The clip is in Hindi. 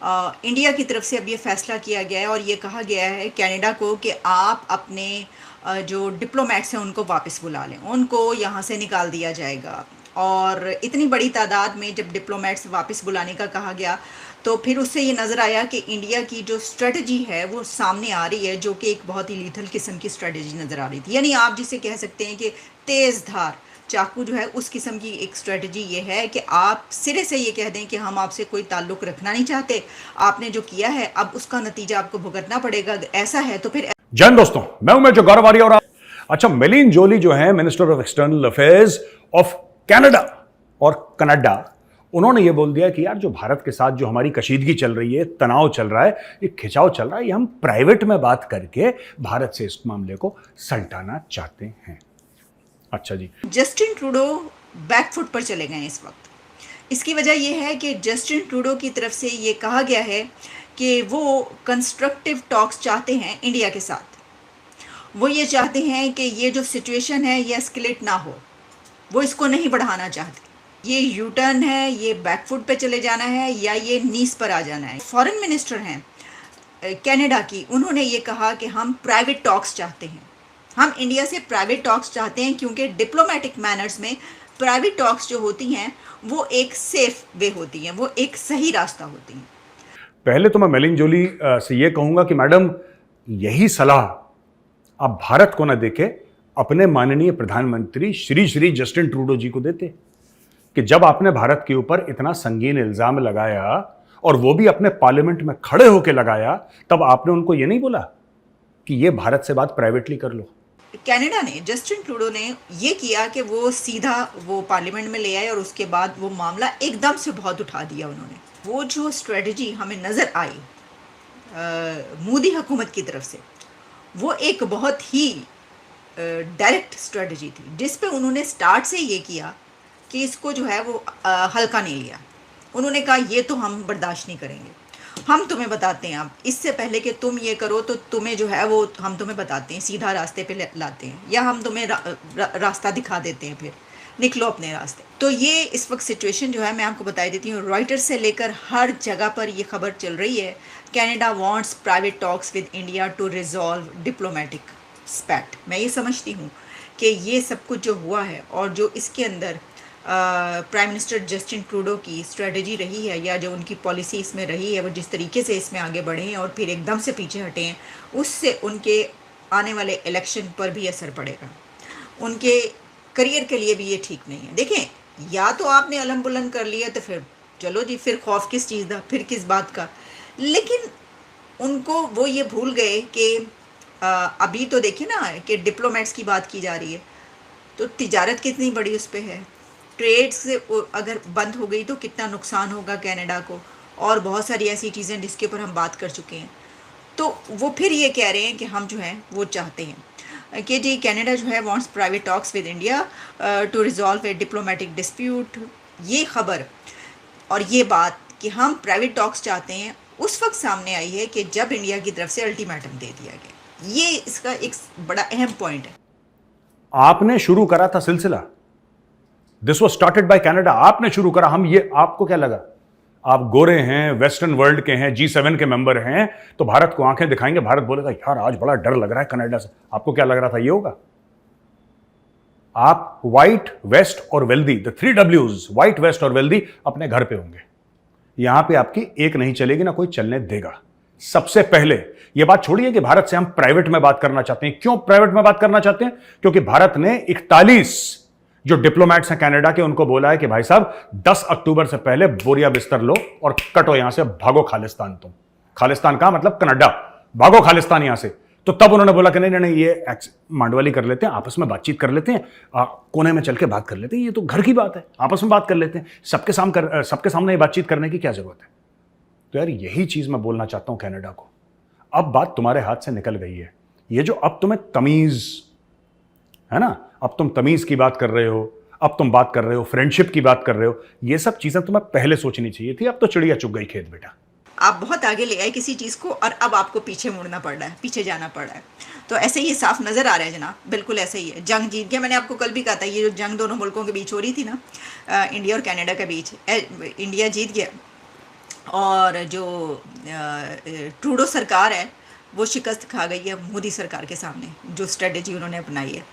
इंडिया की तरफ से अब ये फैसला किया गया है और ये कहा गया है कनाडा को कि आप अपने जो डिप्लोमेट्स हैं उनको वापस बुला लें, उनको यहाँ से निकाल दिया जाएगा। और इतनी बड़ी तादाद में जब डिप्लोमेट्स वापस बुलाने का कहा गया तो फिर उससे ये नज़र आया कि इंडिया की जो स्ट्रेटजी है वो सामने आ रही है, जो कि एक बहुत ही लीथल किस्म की स्ट्रेटजी नज़र आ रही थी। यानी आप जिसे कह सकते हैं कि तेज़ धार चाकू जो है, उस किस्म की एक स्ट्रेटजी ये है कि आप सिरे से ये कह दें कि हम आपसे कोई ताल्लुक़ रखना नहीं चाहते, आपने जो किया है अब उसका नतीजा आपको भुगतना पड़ेगा। ऐसा है तो फिर जय दोस्तों, मैं हूं जो गौरव आर्य और अच्छा, मेलिन जोली जो है minister of external affairs of Canada और कनाडा, उन्होंने ये बोल दिया कि यार जो भारत के साथ जो हमारी कशीदगी चल रही है, तनाव चल रहा है, ये खिंचाव चल रहा है, ये हम प्राइवेट में बात करके भारत से इस मामले को सल्टाना चाहते हैं। अच्छा जी, जस्टिन ट्रूडो बैकफुट पर चले गए इस वक्त। इसकी वजह यह है कि जस्टिन ट्रूडो की तरफ से ये कहा गया है कि वो कंस्ट्रक्टिव टॉक्स चाहते हैं इंडिया के साथ। वो ये चाहते हैं कि ये जो सिचुएशन है ये एस्केलेट ना हो, वो इसको नहीं बढ़ाना चाहते। ये यू टर्न है, ये बैकफुट पे चले जाना है या ये नीस पर आ जाना है। फॉरेन मिनिस्टर हैं कनाडा की, उन्होंने ये कहा कि हम प्राइवेट टॉक्स चाहते हैं, हम इंडिया से प्राइवेट टॉक्स चाहते हैं, क्योंकि डिप्लोमेटिक मैनर्स में प्राइवेट टॉक्स जो होती हैं वो एक सेफ वे होती हैं, वो एक सही रास्ता होती हैं। पहले तो मैं मेलिन जोली से ये कहूंगा कि मैडम, यही सलाह आप भारत को ना देके अपने माननीय प्रधानमंत्री श्री श्री जस्टिन ट्रूडो जी को देते कि जब आपने भारत के ऊपर इतना संगीन इल्जाम लगाया और वो भी अपने पार्लियामेंट में खड़े होकर लगाया, तब आपने उनको ये नहीं बोला कि ये भारत से बात प्राइवेटली कर लो। कनाडा ने, जस्टिन ट्रूडो ने ये किया कि वो सीधा वो पार्लियामेंट में ले आए और उसके बाद वो मामला एकदम से बहुत उठा दिया उन्होंने। वो जो स्ट्रेटजी हमें नज़र आई मोदी हुकूमत की तरफ से, वो एक बहुत ही डायरेक्ट स्ट्रेटजी थी, जिस पे उन्होंने स्टार्ट से ये किया कि इसको जो है वो हल्का नहीं लिया। उन्होंने कहा ये तो हम बर्दाश्त नहीं करेंगे, हम तुम्हें बताते हैं, अब इससे पहले कि तुम ये करो तो तुम्हें जो है वो हम तुम्हें बताते हैं, सीधा रास्ते पे लाते हैं, या हम तुम्हें रास्ता दिखा देते हैं, फिर निकलो अपने रास्ते। तो ये इस वक्त सिचुएशन जो है मैं आपको बता देती हूँ, रॉयटर्स से लेकर हर जगह पर ये खबर चल रही है। Canada wants private talks with India to resolve diplomatic spat. मैं ये समझती हूँ कि ये सब कुछ जो हुआ है और जो इसके अंदर प्राइम मिनिस्टर जस्टिन ट्रूडो की स्ट्रेटजी रही है, या जो उनकी पॉलिसी इसमें रही है, वो जिस तरीके से इसमें आगे बढ़े हैं और फिर एकदम से पीछे हटे हैं, उससे उनके आने वाले इलेक्शन पर भी असर पड़ेगा। उनके करियर के लिए भी ये ठीक नहीं है। देखें, या तो आपने अलम बुलंद कर लिया तो फिर चलो जी, फिर खौफ किस चीज़ का, फिर किस बात का। लेकिन उनको वो ये भूल गए कि अभी तो देखिए ना कि डिप्लोमेट्स की बात की जा रही है, तो तिजारत कितनी बड़ी उस पर है। ट्रेड से अगर बंद हो गई तो कितना नुकसान होगा कनाडा को, और बहुत सारी ऐसी चीज़ें जिसके ऊपर हम बात कर चुके हैं। तो वो फिर ये कह रहे हैं कि हम जो है वो चाहते हैं कि जी कनाडा जो है wants private talks with India to resolve a diplomatic dispute. ये खबर और ये बात कि हम प्राइवेट टॉक्स चाहते हैं उस वक्त सामने आई है कि जब इंडिया की तरफ से अल्टीमेटम दे दिया गया। ये इसका एक बड़ा अहम पॉइंट है। आपने शुरू करा था सिलसिला, this was started by Canada, आपने शुरू करा। हम ये, आपको क्या लगा आप गोरे हैं, वेस्टर्न वर्ल्ड के हैं, G7 के मेंबर हैं, तो भारत को आंखें दिखाएंगे, भारत बोलेगा यार आज बड़ा डर लग रहा है कनाडा से। आपको क्या लग रहा था ये होगा? आप व्हाइट, वेस्ट और wealthy, the 3 W's, white, west और वेल्दी, अपने घर पे होंगे। यहां पे आपकी एक नहीं चलेगी, ना कोई चलने देगा। सबसे पहले यह बात छोड़िए कि भारत से हम प्राइवेट में बात करना चाहते हैं। क्यों प्राइवेट में बात करना चाहते हैं? क्योंकि भारत ने 41 जो डिप्लोमेट्स हैं कनाडा के, उनको बोला है कि भाई साहब 10 अक्टूबर से पहले बोरिया बिस्तर लो और कटो यहां से, भागो खालिस्तान। तुम खालिस्तान का मतलब कनाडा, भागो खालिस्तान यहां से। तो तब उन्होंने बोला कि नहीं नहीं, ये मांडवाली कर लेते हैं, आपस में बातचीत कर लेते हैं, कोने में चल के बात कर लेते हैं, ये तो घर की बात है, आपस में बात कर लेते हैं, सबके सामने ये बातचीत करने की क्या जरूरत है। तो यार यही चीज मैं बोलना चाहता हूं कनाडा को, अब बात तुम्हारे हाथ से निकल गई है। ये जो अब तुम्हें तमीज है ना, अब तुम तमीज की बात कर रहे हो, अब तुम बात कर रहे हो फ्रेंडशिप की बात कर रहे हो, ये सब चीजें तुम्हें पहले सोचनी चाहिए थी। अब तो चिड़िया चुग गई खेत बेटा। आप बहुत आगे ले आए किसी चीज़ को और अब आपको पीछे मुड़ना पड़ रहा है, पीछे जाना पड़ रहा है। तो ऐसे ही साफ नज़र आ रहा है जनाब, बिल्कुल ऐसे ही है। जंग जीत गया, मैंने आपको कल भी कहा था, ये जो जंग दोनों मुल्कों के बीच हो रही थी ना, इंडिया और कनाडा के बीच, इंडिया जीत गया। और जो ट्रूडो सरकार है वो शिकस्त खा गई है मोदी सरकार के सामने, जो स्ट्रेटजी उन्होंने अपनाई है।